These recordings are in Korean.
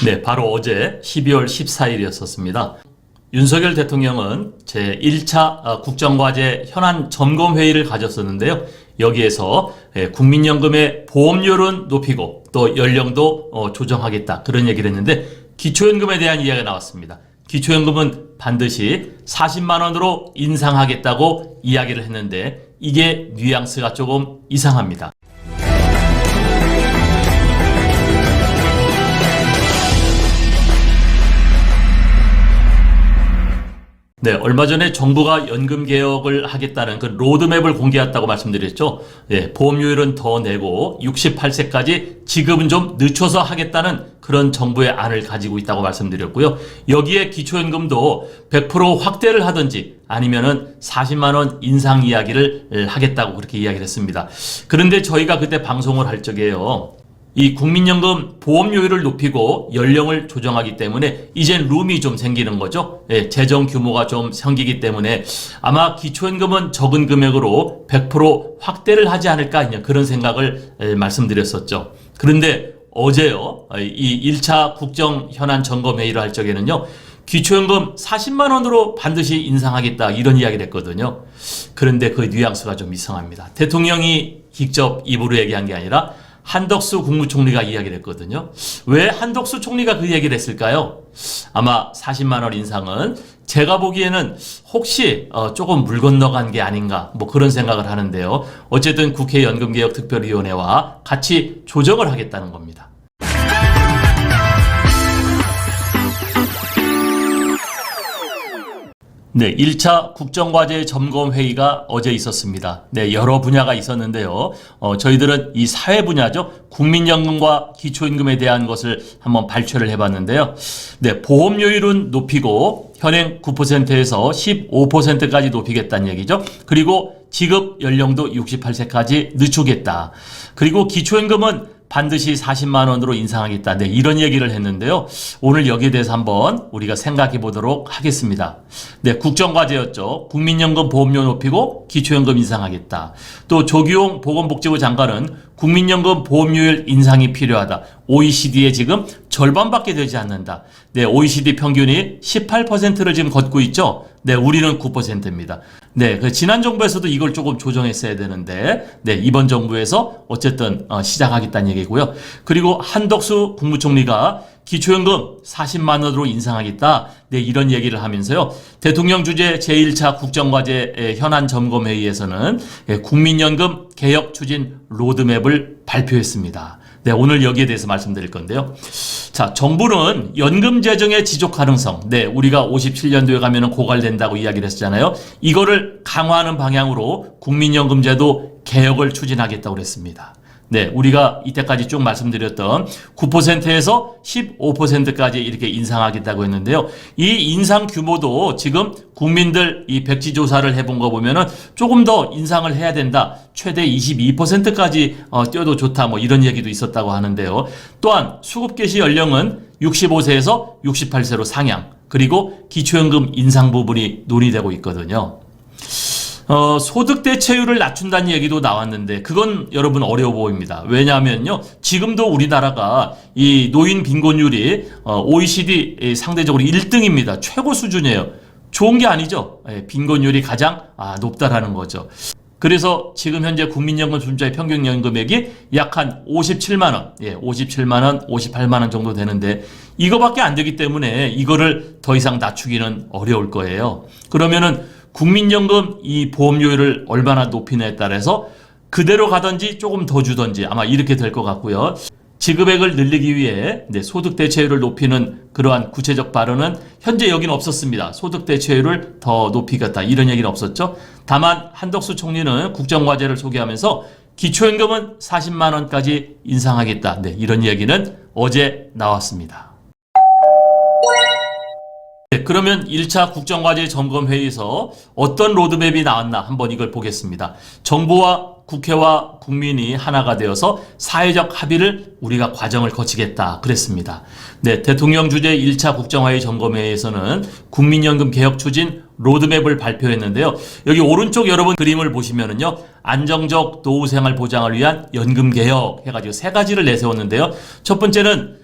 네, 바로 어제 12월 14일이었습니다. 윤석열 대통령은 제1차 국정과제 현안 점검회의를 가졌었는데요. 여기에서 국민연금의 보험료는 높이고 또 연령도 조정하겠다, 그런 얘기를 했는데 기초연금에 대한 이야기가 나왔습니다. 기초연금은 반드시 40만 원으로 인상하겠다고 이야기를 했는데 이게 뉘앙스가 조금 이상합니다. 네, 얼마 전에 정부가 연금 개혁을 하겠다는 그 로드맵을 공개했다고 말씀드렸죠. 네, 보험료율은 더 내고 68세까지 지급은 좀 늦춰서 하겠다는 그런 정부의 안을 가지고 있다고 말씀드렸고요. 여기에 기초연금도 100% 확대를 하든지 아니면은 40만 원 인상 이야기를 하겠다고 그렇게 이야기를 했습니다. 그런데 저희가 그때 방송을 할 적에요, 이 국민연금 보험료율을 높이고 연령을 조정하기 때문에 이젠 룸이 좀 생기는 거죠. 재정 규모가 좀 생기기 때문에 아마 기초연금은 적은 금액으로 100% 확대를 하지 않을까, 그런 생각을 말씀드렸었죠. 그런데 어제요, 이 1차 국정 현안 점검회의를 할 적에는요, 기초연금 40만 원으로 반드시 인상하겠다, 이런 이야기를 했거든요. 그런데 그 뉘앙스가 좀 이상합니다. 대통령이 직접 입으로 얘기한 게 아니라 한덕수 국무총리가 이야기를 했거든요. 왜 한덕수 총리가 그 얘기를 했을까요? 아마 40만 원 인상은 제가 보기에는 혹시 조금 물 건너간 게 아닌가, 그런 생각을 하는데요. 어쨌든 국회 연금개혁특별위원회와 같이 조정을 하겠다는 겁니다. 네, 1차 국정과제 점검회의가 어제 있었습니다. 네, 여러 분야가 있었는데요. 저희들은 이 사회 분야죠. 국민연금과 기초연금에 대한 것을 한번 발췌를 해봤는데요. 네, 보험료율은 높이고 현행 9%에서 15%까지 높이겠다는 얘기죠. 그리고 지급 연령도 68세까지 늦추겠다. 그리고 기초연금은 반드시 40만 원으로 인상하겠다. 네, 이런 얘기를 했는데요. 오늘 여기에 대해서 한번 우리가 생각해 보도록 하겠습니다. 네, 국정과제였죠. 국민연금 보험료 높이고 기초연금 인상하겠다. 또 조규용 보건복지부 장관은 국민연금 보험료율 인상이 필요하다. OECD에 지금 절반밖에 되지 않는다. 네, OECD 평균이 18%를 지금 걷고 있죠. 네, 우리는 9%입니다. 네, 그 지난 정부에서도 이걸 조금 조정했어야 되는데, 네, 이번 정부에서 어쨌든 시작하겠다는 얘기고요. 그리고 한덕수 국무총리가 기초연금 40만 원으로 인상하겠다. 네, 이런 얘기를 하면서요. 대통령 주재 제1차 국정과제 현안 점검회의에서는 국민연금 개혁 추진 로드맵을 발표했습니다. 네, 오늘 여기에 대해서 말씀드릴 건데요. 자, 정부는 연금 재정의 지속 가능성, 네, 우리가 57년도에 가면은 고갈된다고 이야기를 했잖아요. 이거를 강화하는 방향으로 국민연금제도 개혁을 추진하겠다고 그랬습니다. 네, 우리가 이때까지 쭉 말씀드렸던 9%에서 15%까지 이렇게 인상하겠다고 했는데요. 이 인상 규모도 지금 국민들 이 백지 조사를 해본 거 보면은 조금 더 인상을 해야 된다. 최대 22%까지 뛰어도 좋다. 이런 얘기도 있었다고 하는데요. 또한 수급 개시 연령은 65세에서 68세로 상향. 그리고 기초연금 인상 부분이 논의되고 있거든요. 소득 대체율을 낮춘다는 얘기도 나왔는데 그건 여러분 어려워 보입니다. 왜냐하면요, 지금도 우리나라가 이 노인 빈곤율이 OECD 상대적으로 1등입니다. 최고 수준이에요. 좋은 게 아니죠. 빈곤율이 가장 높다라는 거죠. 그래서 지금 현재 국민연금 수준자의 평균 연금액이 약 한 57만 원, 57만 원, 58만 원 정도 되는데 이거밖에 안 되기 때문에 이거를 더 이상 낮추기는 어려울 거예요. 그러면은 국민연금 이 보험료율을 얼마나 높이냐에 따라서 그대로 가든지 조금 더 주든지 아마 이렇게 될 것 같고요. 지급액을 늘리기 위해 소득 대체율을 높이는 그러한 구체적 발언은 현재 여기는 없었습니다. 소득 대체율을 더 높이겠다, 이런 얘기는 없었죠. 다만 한덕수 총리는 국정과제를 소개하면서 기초연금은 40만 원까지 인상하겠다. 네, 이런 얘기는 어제 나왔습니다. 네, 그러면 1차 국정과제 점검회의에서 어떤 로드맵이 나왔나 한번 이걸 보겠습니다. 정부와 국회와 국민이 하나가 되어서 사회적 합의를 우리가 과정을 거치겠다 그랬습니다. 네, 대통령 주재 1차 국정화의 점검회에서는 국민연금 개혁 추진 로드맵을 발표했는데요. 여기 오른쪽 여러분 그림을 보시면은요. 안정적 노후생활 보장을 위한 연금 개혁 해가지고 세 가지를 내세웠는데요. 첫 번째는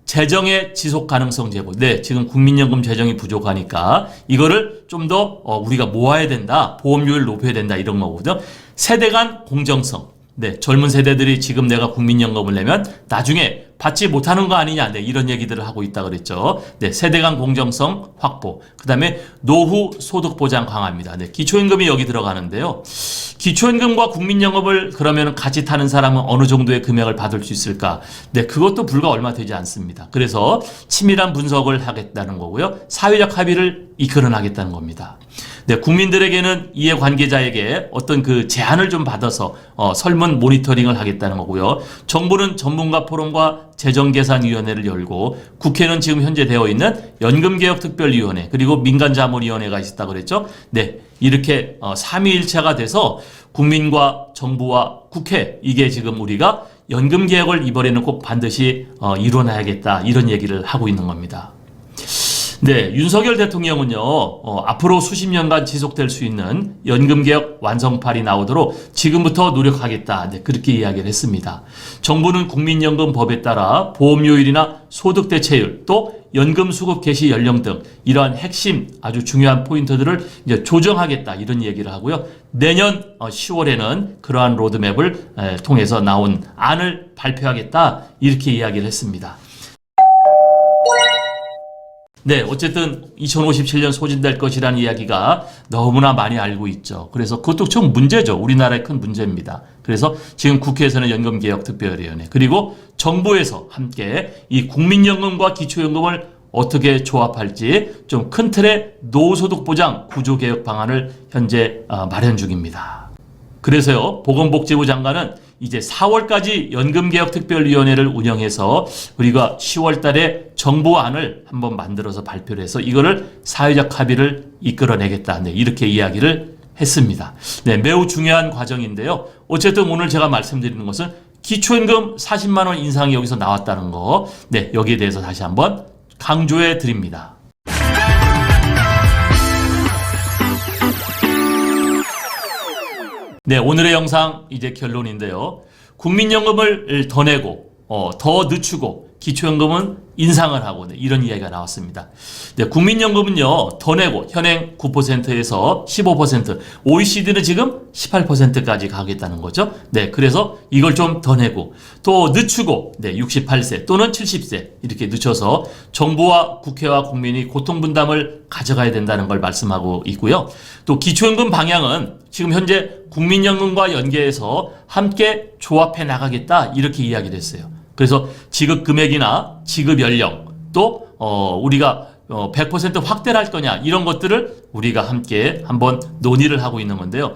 재정의 지속 가능성 제고. 네, 지금 국민연금 재정이 부족하니까 이거를 좀 더 우리가 모아야 된다. 보험료를 높여야 된다. 이런 거거든요. 세대 간 공정성. 네, 젊은 세대들이 지금 내가 국민연금을 내면 나중에 받지 못하는 거 아니냐. 네, 이런 얘기들을 하고 있다 그랬죠. 네, 세대 간 공정성 확보. 그다음에 노후 소득 보장 강화입니다. 네, 기초연금이 여기 들어가는데요. 기초연금과 국민연금을 그러면 같이 타는 사람은 어느 정도의 금액을 받을 수 있을까? 네, 그것도 불과 얼마 되지 않습니다. 그래서 치밀한 분석을 하겠다는 거고요. 사회적 합의를 이끌어 나가겠다는 겁니다. 네, 국민들에게는 이해관계자에게 어떤 그 제안을 좀 받아서 설문 모니터링을 하겠다는 거고요. 정부는 전문가 포럼과 재정계산위원회를 열고 국회는 지금 현재 되어 있는 연금개혁특별위원회 그리고 민간자문위원회가 있었다고 그랬죠. 네, 이렇게 삼위일체가 돼서 국민과 정부와 국회 이게 지금 우리가 연금개혁을 이번에는 꼭 반드시 이뤄놔야겠다 이런 얘기를 하고 있는 겁니다. 네, 윤석열 대통령은요, 앞으로 수십 년간 지속될 수 있는 연금개혁 완성판이 나오도록 지금부터 노력하겠다. 네, 그렇게 이야기를 했습니다. 정부는 국민연금법에 따라 보험료율이나 소득대체율, 또 연금수급 개시 연령 등 이러한 핵심 아주 중요한 포인트들을 이제 조정하겠다. 이런 얘기를 하고요. 내년 10월에는 그러한 로드맵을 통해서 나온 안을 발표하겠다. 이렇게 이야기를 했습니다. 네, 어쨌든 2057년 소진될 것이라는 이야기가 너무나 많이 알고 있죠. 그래서 그것도 좀 문제죠. 우리나라의 큰 문제입니다. 그래서 지금 국회에서는 연금개혁특별위원회 그리고 정부에서 함께 이 국민연금과 기초연금을 어떻게 조합할지 좀 큰 틀의 노후소득 보장 구조개혁 방안을 현재 마련 중입니다. 그래서요, 보건복지부 장관은 이제 4월까지 연금개혁특별위원회를 운영해서 우리가 10월 달에 정부안을 한번 만들어서 발표를 해서 이거를 사회적 합의를 이끌어내겠다. 네, 이렇게 이야기를 했습니다. 네, 매우 중요한 과정인데요. 어쨌든 오늘 제가 말씀드리는 것은 기초연금 40만 원 인상이 여기서 나왔다는 거. 네, 여기에 대해서 다시 한번 강조해 드립니다. 네, 오늘의 영상 이제 결론인데요. 국민연금을 더 내고 더 늦추고 기초연금은 인상을 하고 이런 이야기가 나왔습니다. 네, 국민연금은요 더 내고 현행 9%에서 15%, OECD는 지금 18%까지 가겠다는 거죠. 네, 그래서 이걸 좀 더 내고 또 늦추고 68세 또는 70세 이렇게 늦춰서 정부와 국회와 국민이 고통 분담을 가져가야 된다는 걸 말씀하고 있고요. 또 기초연금 방향은 지금 현재 국민연금과 연계해서 함께 조합해 나가겠다 이렇게 이야기를 했어요. 그래서 지급 금액이나 지급 연령 또 우리가 100% 확대를 할 거냐 이런 것들을 우리가 함께 한번 논의를 하고 있는 건데요.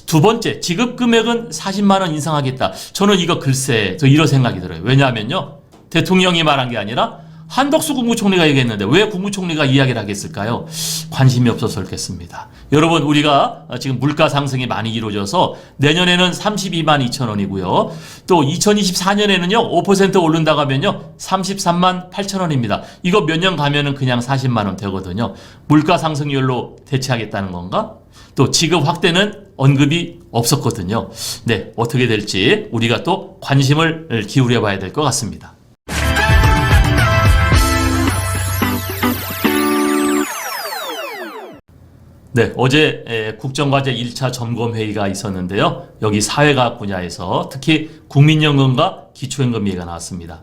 두 번째, 지급 금액은 40만 원 인상하겠다. 저는 이거 글쎄 저 이런 생각이 들어요. 왜냐하면요, 대통령이 말한 게 아니라 한덕수 국무총리가 얘기했는데 왜 국무총리가 이야기를 하겠을까요? 관심이 없어서 그렇겠습니다. 여러분, 우리가 지금 물가 상승이 많이 이루어져서 내년에는 32만 2천 원이고요. 또 2024년에는요 5% 오른다고 하면요 33만 8천 원입니다. 이거 몇 년 가면은 그냥 40만 원 되거든요. 물가 상승률로 대체하겠다는 건가? 또 지급 확대는 언급이 없었거든요. 네, 어떻게 될지 우리가 또 관심을 기울여 봐야 될 것 같습니다. 네, 어제 국정과제 1차 점검회의가 있었는데요. 여기 사회과학 분야에서 특히 국민연금과 기초연금 얘기가 나왔습니다.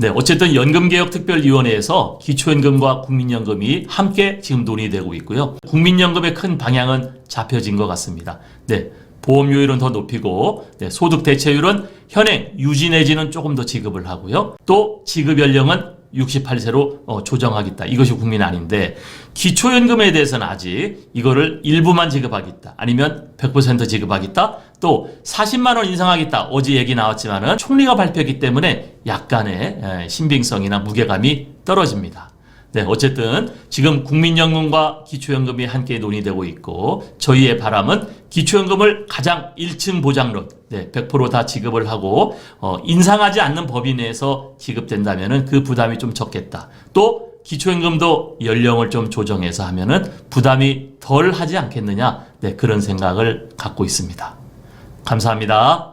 네, 어쨌든 연금개혁특별위원회에서 기초연금과 국민연금이 함께 지금 논의되고 있고요. 국민연금의 큰 방향은 잡혀진 것 같습니다. 네, 보험료율은 더 높이고 소득 대체율은 현행 유지 내지는 조금 더 지급을 하고요. 또 지급 연령은 68세로 조정하겠다. 이것이 국민안인데 기초연금에 대해서는 아직 이거를 일부만 지급하겠다. 아니면 100% 지급하겠다. 또 40만 원 인상하겠다. 어제 얘기 나왔지만은 총리가 발표했기 때문에 약간의 신빙성이나 무게감이 떨어집니다. 네, 어쨌든 지금 국민연금과 기초연금이 함께 논의되고 있고 저희의 바람은 기초연금을 가장 1층 보장론 100% 다 지급을 하고 인상하지 않는 범위 내에서 지급된다면은 그 부담이 좀 적겠다. 또 기초연금도 연령을 좀 조정해서 하면은 부담이 덜 하지 않겠느냐. 네, 그런 생각을 갖고 있습니다. 감사합니다.